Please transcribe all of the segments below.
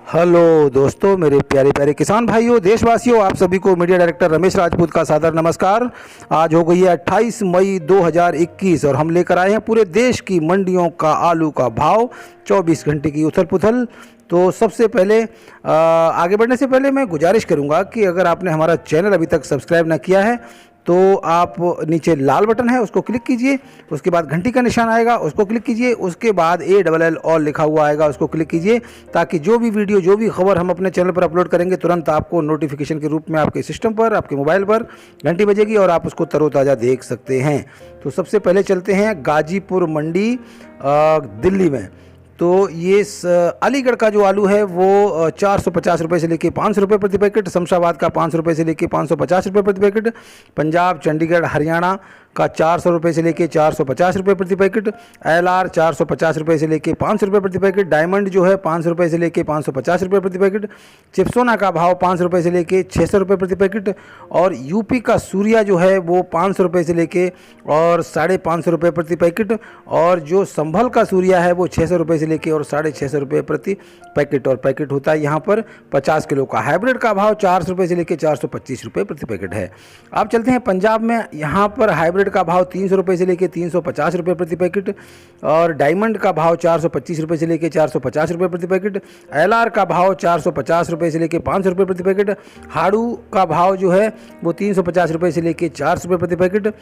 Hello दोस्तों, मेरे प्यारे प्यारे किसान भाइयों, देशवासियों, आप सभी को मीडिया डायरेक्टर रमेश राजपूत का सादर नमस्कार। आज हो गई है 28 मई 2021 और हम लेकर आए हैं पूरे देश की मंडियों का आलू का भाव, 24 घंटे की उथल पुथल। तो सबसे पहले आगे बढ़ने से पहले मैं गुजारिश करूंगा कि अगर आपने हमारा चैनल अभी तक सब्सक्राइब ना किया है तो आप नीचे लाल बटन है उसको क्लिक कीजिए, उसके बाद घंटी का निशान आएगा उसको क्लिक कीजिए, उसके बाद ALL ऑल लिखा हुआ आएगा उसको क्लिक कीजिए, ताकि जो भी वीडियो जो भी खबर हम अपने चैनल पर अपलोड करेंगे तुरंत आपको नोटिफिकेशन के रूप में आपके सिस्टम पर, आपके मोबाइल पर घंटी बजेगी और आप उसको तरोताज़ा देख सकते हैं। तो सबसे पहले चलते हैं गाजीपुर मंडी दिल्ली में। तो ये अलीगढ़ का जो आलू है वो 450 रुपये से लेके 500 रुपये प्रति पैकेट, शमशाबाद का 500 रुपये से लेके 550 रुपये प्रति पैकेट, पंजाब चंडीगढ़ हरियाणा का 400 रुपये से लेके 450 रुपये प्रति पैकेट, LR 450 रुपये से लेके 500 रुपये प्रति पैकेट, डायमंड जो है 500 रुपये से लेके 550 रुपये प्रति पैकेट, चिप्सोना का भाव 500 रुपये से लेके 600 रुपये प्रति पैकेट, और यूपी का सूर्या जो है वो 500 रुपये से लेके और 550 रुपये प्रति पैकेट, और जो संभल का सूर्या है वो 600 रुपये से लेके और 650 रुपये प्रति पैकेट, और पैकेट होता है यहाँ पर 50 किलो का। हाइब्रिड का भाव 400 रुपये से लेके 425 रुपये प्रति पैकेट है। अब चलते हैं पंजाब में। यहाँ पर हाइब्रिड का भाव 300 रुपये से लेके 350 रुपये प्रति पैकेट, और डायमंड का भाव 425 रुपये से लेके 450 रुपये प्रति पैकेट, LR का भाव 450 रुपये से लेके 500 रुपये प्रति पैकेट, हाड़ू का भाव जो है वो 350 रुपये से लेके 400 रुपये प्रति पैकेट।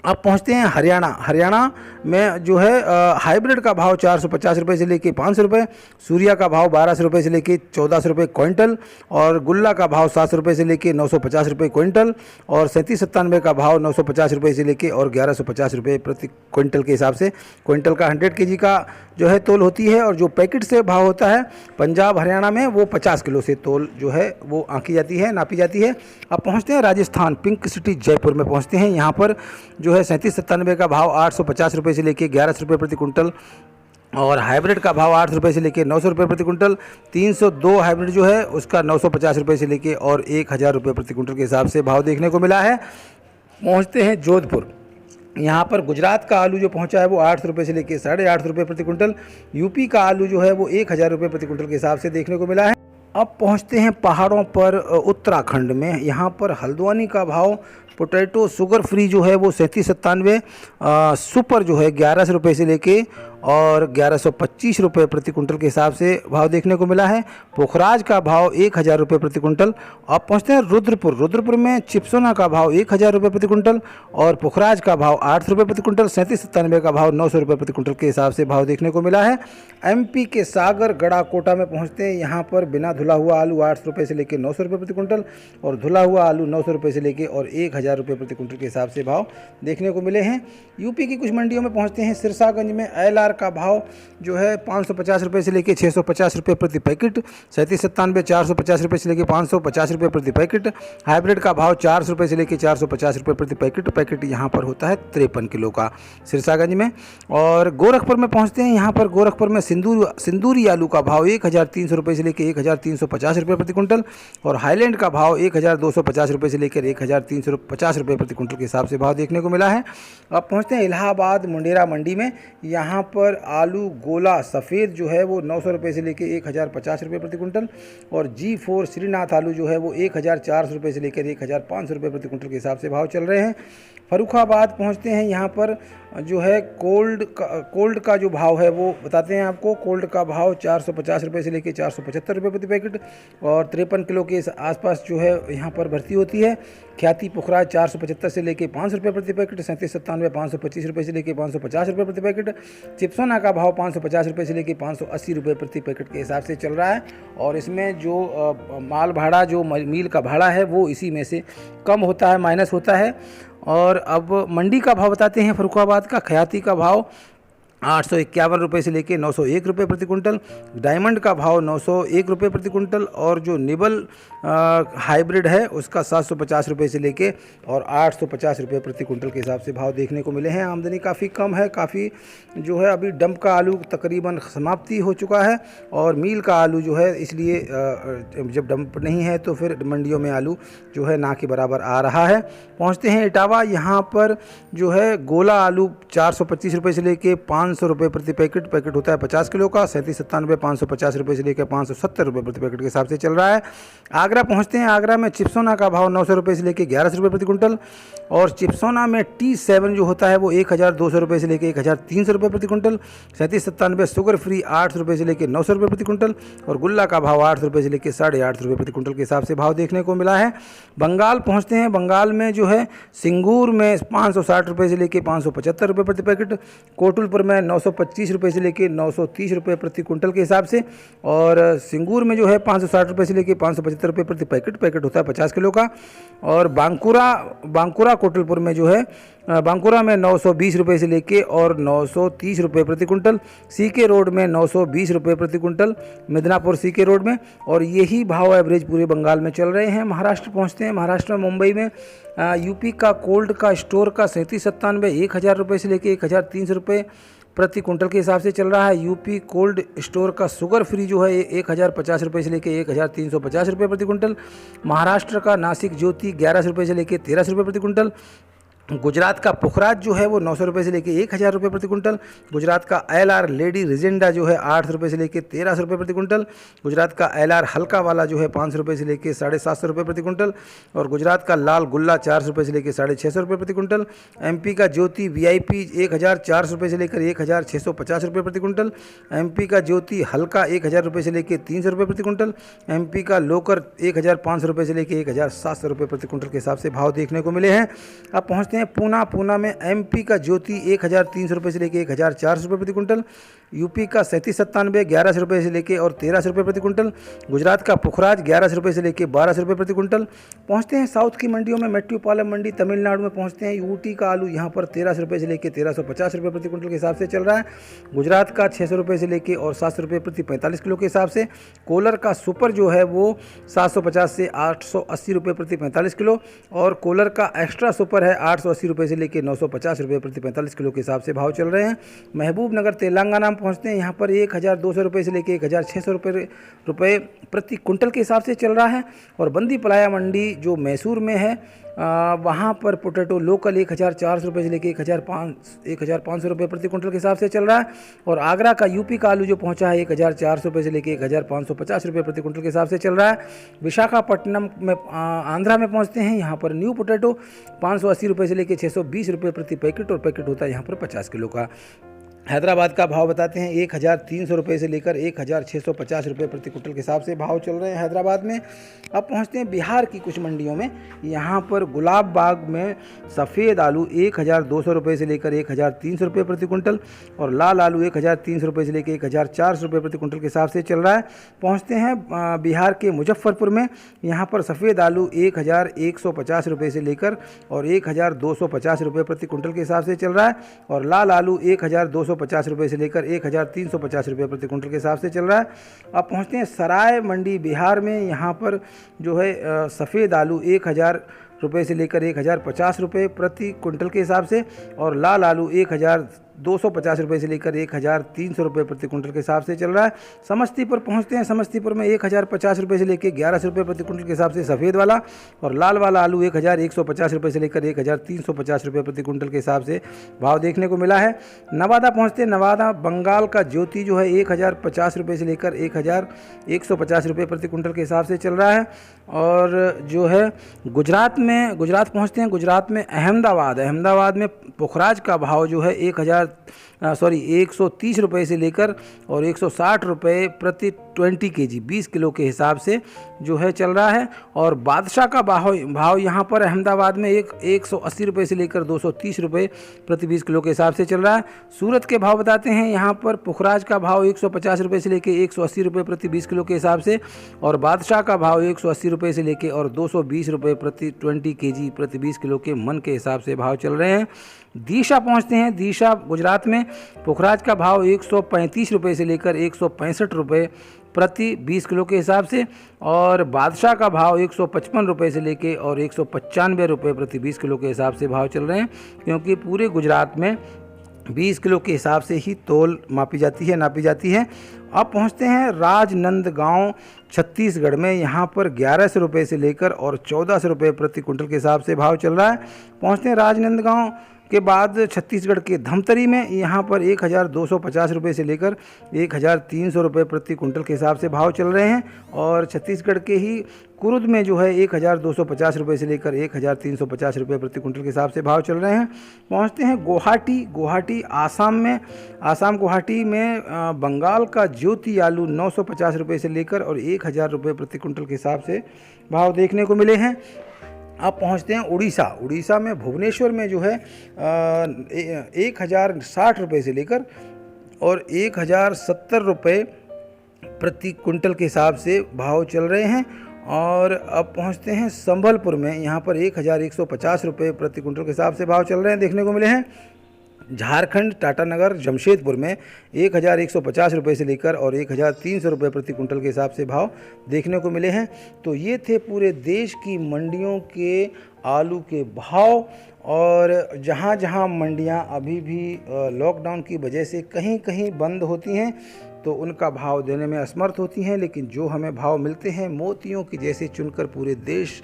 अब पहुंचते हैं हरियाणा में जो है हाइब्रिड का भाव 450 रुपये से लेके 500 रुपये, सूर्या का भाव 1200 रुपये से लेके 1400 रुपये क्विंटल, और गुल्ला का भाव 700 रुपये से लेके 950 रुपये क्विंटल, और 3797 का भाव 950 रुपये से लेके और 1150 रुपये प्रति क्विंटल के हिसाब से। क्विंटल का 100 kg का जो है तोल होती है, और जो पैकेट से भाव होता है पंजाब हरियाणा में वो 50 किलो से तोल जो है वो आंकी जाती है, नापी जाती है। अब पहुँचते हैं राजस्थान, पिंक सिटी जयपुर में पहुँचते हैं। यहाँ पर जो है 3797 का भाव 850 रुपये से लेके 1100 रुपये प्रति कुंटल, और हाइब्रिड का भाव 800 रुपये से लेके 900 रुपये प्रति कुंटल। 302 हाइब्रिड जो है उसका 950 रुपये से लेके और 1000 रुपये प्रति कुंटल के हिसाब से भाव देखने को मिला है। पहुँचते हैं जोधपुर। यहाँ पर गुजरात का आलू जो पहुँचा है वो 800 रुपये से लेके 850 रुपये प्रति कुंटल। यूपी का आलू जो है वो 1000 रुपये प्रति कुंटल के हिसाब से देखने को मिला है। अब पहुँचते हैं पहाड़ों पर उत्तराखंड में। यहाँ पर हल्द्वानी का भाव पोटैटो शुगर फ्री जो है वो 3797, सुपर जो है 1100 रुपये से लेके और 1125 रुपये प्रति कुंटल के हिसाब से भाव देखने को मिला है। पोखराज का भाव 1000 रुपये प्रति कुंटल। अब पहुँचते हैं रुद्रपुर में चिप्सोना का भाव 1000 रुपये प्रति कुंटल और पोखराज का भाव 800 रुपये प्रति कुंटल। 3797 का भाव 900 रुपये प्रति कुंटल के हिसाब से भाव देखने को मिला है। MP के सागर गड़ा कोटा में पहुँचते हैं। यहाँ पर बिना धुला हुआ आलू 800 रुपये से लेकर 900 रुपये प्रति कुंटल, और धुला हुआ आलू 900 रुपये से लेकर और 1000 रुपये प्रति कुंटल के हिसाब से भाव देखने को मिले हैं। यूपी की कुछ मंडियों में पहुँचते हैं। सिरसागंज में LR का भाव जो है 550 रुपये से लेके 650 रुपये प्रति पैकेट। 3797 450 रुपये से लेके 550 रुपये प्रति पैकेट। हाइब्रिड का भाव 400 रुपये से लेके 450 रुपये प्रति पैकेट। पैकेट यहाँ पर होता है 53 किलो का सिरसागंज में। और गोरखपुर में पहुँचते हैं। यहाँ पर गोरखपुर में सिंदूरी आलू का भाव 1300 रुपये से लेके 1350 रुपये प्रति कुंटल, और हाईलैंड का भाव 1250 रुपये से लेकर 1350 रुपये प्रति कुंटल के हिसाब से भाव देखने को मिला है। अब पहुँचते हैं इलाहाबाद मुंडेरा मंडी में। यहाँ पर आलू गोला सफ़ेद जो है वो 900 रुपये से लेके 1050 रुपये प्रति कुंटल, और G4 श्रीनाथ आलू जो है वो 1400 रुपये से लेकर 1500 रुपये प्रति कुंटल के हिसाब से भाव चल रहे हैं। फरुखाबाद पहुंचते हैं। यहाँ पर जो है कोल्ड का जो भाव है वो बताते हैं आपको। कोल्ड का भाव 450 रुपये से लेकर 475 रुपये प्रति पैकेट, और 53 किलो के आसपास जो है यहाँ पर भर्ती होती है। ख्याति पुखराज 475 से लेकर 500 रुपये प्रति पैकेट। 3797 525 रुपये से लेकर 550 रुपये प्रति पैकेट। चिप्सोना का भाव 550 रुपये से लेकर 580 रुपये प्रति पैकेट के हिसाब से चल रहा है, और इसमें जो माल भाड़ा जो मील का भाड़ा है वो इसी में से कम होता है, माइनस होता है। और अब मंडी का भाव बताते हैं। फरुखाबाद का ख्याति का भाव 851 रुपये से लेके 901 रुपये प्रति कुंटल। डायमंड का भाव 901 रुपये प्रति कुंटल, और जो निबल हाइब्रिड है उसका 750 रुपये से लेके और 850 रुपये प्रति कुंटल के हिसाब से भाव देखने को मिले हैं। आमदनी काफ़ी कम है, काफ़ी जो है अभी डंप का आलू तकरीबन समाप्ति हो चुका है, और मील का आलू जो है इसलिए जब डंप नहीं है तो फिर मंडियों में आलू जो है ना के बराबर आ रहा है। पहुँचते हैं इटावा। यहाँ पर जो है गोला आलू 425 रुपये से लेके 5 500 रुपये प्रति पैकेट। पैकेट होता है 50 किलो का। 3797 550 रुपये से लेकर 570 रुपये प्रति पैकेट के हिसाब से चल रहा है। आगरा पहुंचते हैं। आगरा में चिप्सोना का भाव 900 रुपये से लेकर 1100 रुपये प्रति कुंटल, और चिप्सोना में T7 जो होता है वो 1200 रुपये से लेकर 1300 रुपये प्रति कुंटल। 3797 शुगर फ्री 800 रुपये से लेकर 900 रुपये प्रति कुंटल, और गुल्ला का भाव 800 रुपये से लेकर 850 रुपये प्रति कुंटल के हिसाब से भाव देखने को मिला है। बंगाल पहुंचते हैं। बंगाल में जो है सिंगूर में 560 रुपये से लेकर 575 रुपये प्रति पैकेट, कोटुलपुर में 925 रुपये से लेकर 930 रुपये प्रति कुंटल के हिसाब से, और सिंगूर में जो है 560 रुपये से लेकर 575 रुपये प्रति पैकेट। पैकेट होता है 50 किलो का। और बांकुरा कोटुलपुर में जो है बांकुरा में 920 रुपये से लेके और 930 रुपये प्रति कुंटल, सीके रोड में 920 रुपये प्रति कुंटल, मिदनापुर सीके रोड में, और यही भाव एवरेज पूरे बंगाल में चल रहे हैं। महाराष्ट्र पहुंचते हैं। महाराष्ट्र में मुंबई में यूपी का कोल्ड का स्टोर का 3797 1000 रुपये से लेके 1300 रुपये प्रति कुंटल के हिसाब से चल रहा है। यूपी कोल्ड स्टोर का शुगर फ्री जो है 1050 रुपये से लेकर 1350 रुपये प्रति कुंटल। महाराष्ट्र का नासिक ज्योति 1100 रुपये से लेकर 1300 रुपये प्रति कुंटल। गुजरात का पुखराज जो है वो 900 रुपये से लेकर 1000 रुपये प्रति कुंटल। गुजरात का LR लेडी रिजेंडा जो है 800 रुपये से लेकर 1300 रुपये प्रति कुंटल। गुजरात का LR हल्का वाला जो है 500 रुपये से लेकर 750 रुपये प्रति कुंटल, और गुजरात का लाल गुल्ला 400 रुपये से लेकर 650 रुपये प्रति कुंटल। MP का ज्योति VIP 1400 रुपये से लेकर 1650 रुपये प्रति कुंटल। MP का ज्योति हल्का 1000 रुपये से लेकर 300 रुपये प्रति कुंटल। MP का लोकर 1500 रुपये से लेकर 1700 रुपये प्रति कुंटल के हिसाब से भाव देखने को मिले हैं। अब पहुँचते हैं पूना में MP का ज्योति 1300 रुपये से लेकर 1400 रुपये प्रति कुंटल। यूपी का 3797 1100 रुपये से लेकर और 1300 रुपये प्रति कुंटल। गुजरात का पुखराज 1100 रुपये से लेकर 1200 रुपये प्रति कुंटल। पहुंचते हैं साउथ की मंडियों में। मेट्रोपालम मंडी तमिलनाडु में पहुंचते हैं। यूटी का आलू यहां पर 1300 रुपये से लेकर 1350 रुपये प्रति कुंटल के हिसाब से चल रहा है। गुजरात का 600 रुपये से लेकर और 700 रुपये प्रति 45 किलो के हिसाब से। कोलर का सुपर जो है वो 750 से 880 रुपये प्रति 45 किलो, और कोलर का एक्स्ट्रा सुपर है 880 रुपये से लेकर 950 रुपये प्रति 45 किलो के हिसाब से भाव चल रहे हैं। महबूब नगर तेलंगाना में पहुंचते हैं। यहाँ पर 1200 रुपये से लेकर 1600 रुपये प्रति कुंटल के हिसाब से चल रहा है। और बंदी पलाया मंडी जो मैसूर में है वहाँ पर पोटैटो लोकल 1400 रुपये से लेकर 1500 रुपये प्रति कुंटल के हिसाब से चल रहा है। और आगरा का यूपी का आलू जो पहुँचा है 1400 रुपये से लेकर 1550 रुपये प्रति कुंटल के हिसाब से चल रहा है। विशाखापट्टनम में आंध्रा में पहुँचते हैं। यहाँ पर न्यू पोटैटो 580 रुपये से लेकर 620 रुपये प्रति पैकेट, और पैकेट होता है यहाँ पर 50 किलो का। हैदराबाद का भाव बताते हैं 1300 रुपये से लेकर 1650 रुपये प्रति कुंटल के हिसाब से भाव चल रहे हैं हैदराबाद में। अब पहुंचते हैं बिहार की कुछ मंडियों में। यहाँ पर गुलाब बाग में सफ़ेद आलू 1200 रुपये से लेकर 1300 रुपये प्रति कुंटल, और लाल आलू 1300 रुपये से लेकर 1400 रुपये प्रति कुंटल के हिसाब से चल रहा है। पहुँचते हैं बिहार के मुजफ्फरपुर में। यहाँ पर सफ़ेद आलू 1150 रुपये से लेकर और 1250 रुपये प्रति कुंटल के हिसाब से चल रहा है, और लाल आलू 1250 रुपये से लेकर 1350 रुपये प्रति कुंटल के हिसाब से चल रहा है। अब पहुँचते हैं सराय मंडी बिहार में। यहाँ पर जो है सफ़ेद आलू 1000 रुपये से लेकर 1050 रुपये प्रति कुंटल के हिसाब से, और लाल आलू 1250 रुपये से लेकर 1300 रुपये प्रति कुंटल के हिसाब से चल रहा है। समस्तीपुर पहुंचते हैं। समस्तीपुर में 1050 रुपये से लेकर 1100 रुपये प्रति कुंटल के हिसाब से सफ़ेद वाला, और लाल वाला आलू 1150 रुपये से लेकर 1350 रुपये प्रति कुंटल के हिसाब से भाव देखने को मिला है। नवादा पहुंचते हैं। नवादा बंगाल का ज्योति जो है 1050 रुपये से लेकर 1150 रुपये प्रति कुंटल के हिसाब से चल रहा है। और जो है गुजरात पहुंचते हैं। गुजरात में अहमदाबाद में पुखराज का भाव जो है 130 रुपये से लेकर और 160 रुपये प्रति 20 kg 20 किलो के हिसाब से जो है चल रहा है। और बादशाह का भाव यहाँ पर अहमदाबाद में 180 रुपये से लेकर 230 रुपये प्रति 20 किलो के हिसाब से चल रहा है। सूरत के भाव बताते हैं। यहाँ पर पुखराज का भाव 150 रुपये से लेकर 180 रुपये प्रति 20 किलो के हिसाब से, और बादशाह का भाव 180 रुपये से लेकर और 220 रुपये प्रति 20 kg प्रति 20 किलो के मन के हिसाब से भाव चल रहे हैं। दीशा पहुँचते हैं। दीशा गुजरात में पुखराज का भाव 135 रुपये से लेकर 165 रुपये प्रति 20 किलो के हिसाब से, और बादशाह का भाव 155 रुपये से लेकर और 195 रुपये प्रति 20 किलो के हिसाब से भाव चल रहे हैं, क्योंकि पूरे गुजरात में 20 किलो के हिसाब से ही तौल नापी जाती है। अब पहुंचते हैं राजनांदगांव छत्तीसगढ़ में। यहाँ पर 1100 रुपये से लेकर और 1400 रुपये प्रति कुंटल के हिसाब से भाव चल रहा है। पहुंचते हैं राजनांदगांव के बाद छत्तीसगढ़ के धमतरी में यहाँ पर 1250 रुपये से लेकर 1300 रुपये प्रति कुंटल के हिसाब से भाव चल रहे हैं। और छत्तीसगढ़ के ही कुरुद में जो है 1250 रुपये से लेकर 1350 रुपये प्रति कुंटल के हिसाब से भाव चल रहे हैं। पहुँचते हैं गुवाहाटी आसाम में। आसाम गुवाहाटी में बंगाल का ज्योति आलू 950 रुपये से लेकर और 1000 रुपये प्रति कुंटल के हिसाब से भाव देखने को मिले हैं। अब पहुंचते हैं उड़ीसा में भुवनेश्वर में जो है 1060 रुपये से लेकर और 1070 रुपये प्रति कुंटल के हिसाब से भाव चल रहे हैं। और अब पहुंचते हैं संबलपुर में, यहाँ पर 1150 रुपये प्रति कुंटल के हिसाब से भाव चल रहे हैं देखने को मिले हैं। झारखंड टाटानगर जमशेदपुर में 1150 रुपये से लेकर और 1300 रुपये प्रति कुंटल के हिसाब से भाव देखने को मिले हैं। तो ये थे पूरे देश की मंडियों के आलू के भाव। और जहाँ जहाँ मंडियाँ अभी भी लॉकडाउन की वजह से कहीं कहीं बंद होती हैं तो उनका भाव देने में असमर्थ होती हैं, लेकिन जो हमें भाव मिलते हैं मोतियों की जैसे चुनकर पूरे देश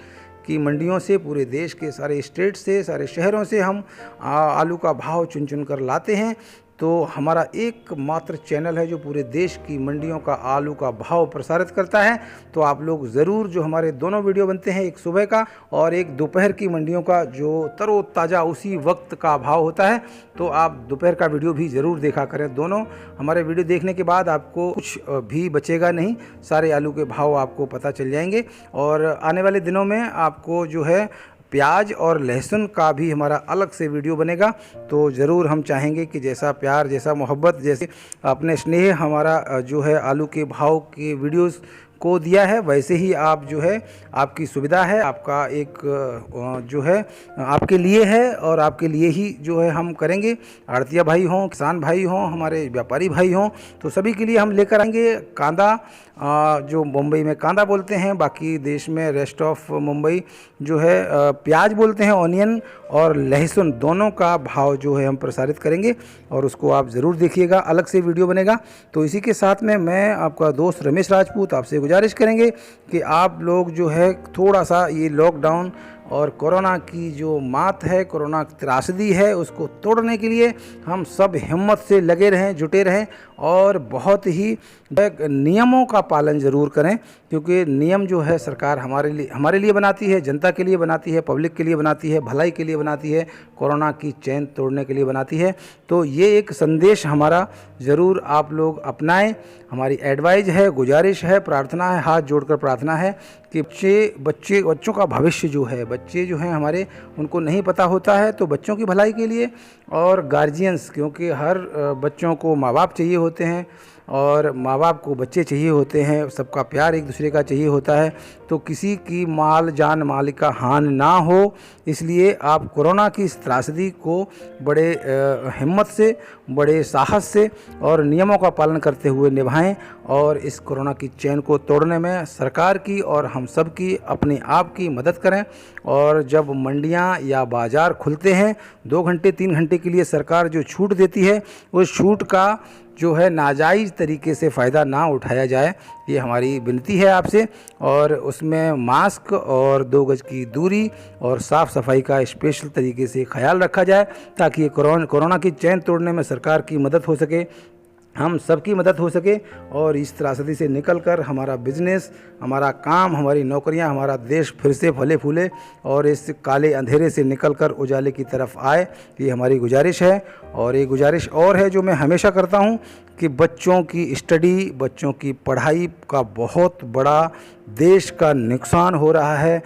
की मंडियों से, पूरे देश के सारे स्टेट से, सारे शहरों से हम आलू का भाव चुन चुन कर लाते हैं। तो हमारा एकमात्र चैनल है जो पूरे देश की मंडियों का आलू का भाव प्रसारित करता है। तो आप लोग ज़रूर, जो हमारे दोनों वीडियो बनते हैं, एक सुबह का और एक दोपहर की मंडियों का, जो तरोताज़ा उसी वक्त का भाव होता है, तो आप दोपहर का वीडियो भी ज़रूर देखा करें। दोनों हमारे वीडियो देखने के बाद आपको कुछ भी बचेगा नहीं, सारे आलू के भाव आपको पता चल जाएंगे। और आने वाले दिनों में आपको जो है प्याज और लहसुन का भी हमारा अलग से वीडियो बनेगा। तो ज़रूर हम चाहेंगे कि जैसा प्यार, जैसा मोहब्बत, जैसे अपने स्नेह हमारा जो है आलू के भाव के वीडियोस को दिया है, वैसे ही आप जो है, आपकी सुविधा है, आपका एक जो है आपके लिए है और आपके लिए ही जो है हम करेंगे। आड़तिया भाई हों, किसान भाई हों, हमारे व्यापारी भाई हों, तो सभी के लिए हम लेकर आएंगे कांदा, जो मुंबई में कांदा बोलते हैं, बाकी देश में रेस्ट ऑफ मुंबई जो है प्याज बोलते हैं, ऑनियन और लहसुन, दोनों का भाव जो है हम प्रसारित करेंगे और उसको आप ज़रूर देखिएगा, अलग से वीडियो बनेगा। तो इसी के साथ में मैं आपका दोस्त रमेश राजपूत आपसे गुजारिश करेंगे कि आप लोग जो है थोड़ा सा ये लॉकडाउन और कोरोना की जो मात है, कोरोना की त्रासदी है, उसको तोड़ने के लिए हम सब हिम्मत से लगे रहें, जुटे रहें और बहुत ही नियमों का पालन ज़रूर करें, क्योंकि नियम जो है सरकार हमारे लिए बनाती है, जनता के लिए बनाती है, पब्लिक के लिए बनाती है, भलाई के लिए बनाती है, कोरोना की चैन तोड़ने के लिए बनाती है। तो ये एक संदेश हमारा ज़रूर आप लोग अपनाएं, हमारी एडवाइज है, गुजारिश है, प्रार्थना है, हाथ जोड़कर प्रार्थना है कि बच्चों का भविष्य जो है, बच्चे जो हैं हमारे, उनको नहीं पता होता है, तो बच्चों की भलाई के लिए और गार्जियंस, क्योंकि हर बच्चों को माँ बाप चाहिए होते हैं और माँ बाप को बच्चे चाहिए होते हैं, सबका प्यार एक दूसरे का चाहिए होता है, तो किसी की माल जान माल का हानि ना हो, इसलिए आप कोरोना की इस त्रासदी को बड़े हिम्मत से, बड़े साहस से और नियमों का पालन करते हुए निभाएं और इस कोरोना की चैन को तोड़ने में सरकार की और हम सब की, अपने आप की मदद करें। और जब मंडियां या बाज़ार खुलते हैं 2 घंटे 3 घंटे के लिए सरकार जो छूट देती है, उस छूट का जो है नाजायज़ तरीके से फ़ायदा ना उठाया जाए, ये हमारी विनती है आपसे। और उसमें मास्क और 2 गज की दूरी और साफ़ सफाई का स्पेशल तरीके से ख्याल रखा जाए, ताकि ये कोरोना की चैन तोड़ने में सरकार की मदद हो सके, हम सबकी मदद हो सके और इस त्रासदी से निकलकर हमारा बिजनेस, हमारा काम, हमारी नौकरियां, हमारा देश फिर से फले फूले और इस काले अंधेरे से निकलकर उजाले की तरफ आए, ये हमारी गुजारिश है। और ये गुजारिश और है जो मैं हमेशा करता हूं कि बच्चों की स्टडी, बच्चों की पढ़ाई का बहुत बड़ा देश का नुकसान हो रहा है।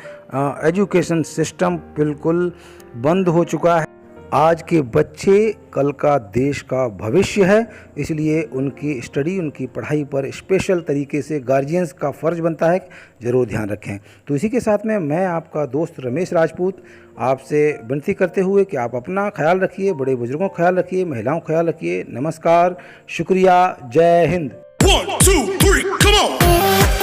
एजुकेशन सिस्टम बिल्कुल बंद हो चुका है। आज के बच्चे कल का देश का भविष्य है, इसलिए उनकी स्टडी, उनकी पढ़ाई पर स्पेशल तरीके से गार्जियंस का फ़र्ज़ बनता है, ज़रूर ध्यान रखें। तो इसी के साथ में मैं आपका दोस्त रमेश राजपूत आपसे विनती करते हुए कि आप अपना ख्याल रखिए, बड़े बुजुर्गों का ख्याल रखिए, महिलाओं का ख्याल रखिए। नमस्कार, शुक्रिया, जय हिंद। 1 2 3 come on।